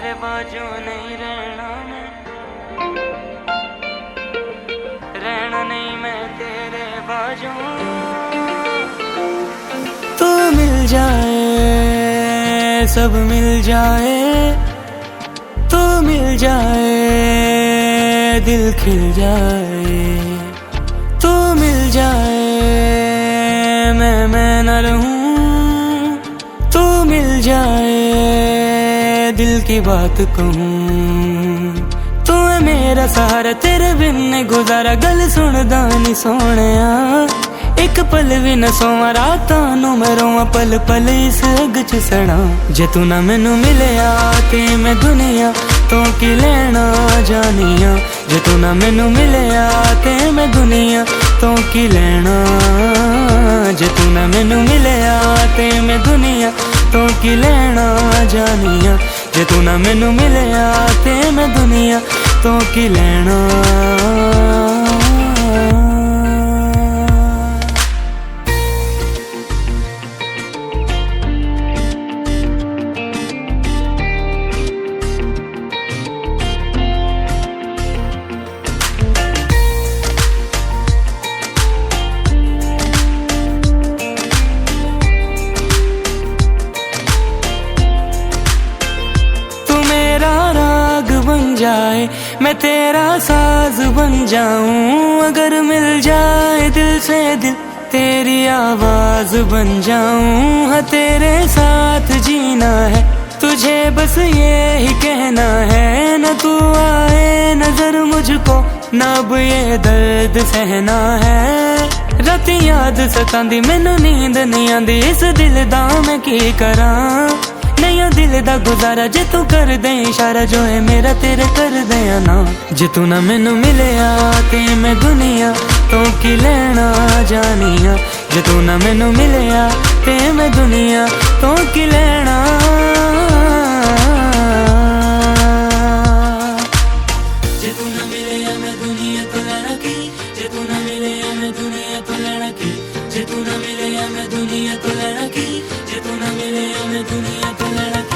तेरे बाजू नहीं रहना मैं, रहना नहीं मैं तेरे बाजू। तू मिल जाए सब मिल जाए, तू मिल जाए दिल खिल जाए, तू मिल जाए मैं न रहूं, तू मिल जाए दिल की बात कहूं। तू है मेरा सहारा, तेरे बिन नहीं गुजारा, गल सुनदा नहीं सोहणिया, एक पल भी न सोवां रातां नूं मैं रोवां पल पल इस अग च सड़ा। जे तू ना मैनू मिलिया ते मैं दुनिया तो की लेना जानिया, जे तू ना मैनू मिलिया ते मैं दुनिया तो की लेना, जे तू ना मैनू मिलिया ते मैं दुनिया तो की लेना जानिया, जे तू ना मैनू मिलिया ते मैं दुनिया तो की लेना। बन जाए मैं तेरा साज बन जाऊं, अगर मिल जाए दिल से दिल तेरी आवाज बन जाऊं। हाँ तेरे साथ जीना है तुझे बस ये ही कहना है, न तू आए नजर मुझको ना अब ये दर्द सहना है। रात याद सतांदी मैनू नींद नहीं आंदी, इस दिल दा मैं की करा, नहीं दिल दा गुजारा जे तू कर दे इशारा, जो है मेरा तेरे कर दे ना। जे तू ना मैनू मिलिया ते मैं दुनिया तो की लेना जानिया, जे तू ना मैनू मिलिया ते मैं दुनिया तो की लेना। जे तू ना मिलिया मैं दुनिया तो लेना की, जे तू ना मिलिया मैं दुनिया तो लेना की, जे तू ना मिलिया मैं दुनिया तो लेना की, जे तू ना मिलिया मैं दुनिया तो लेना की।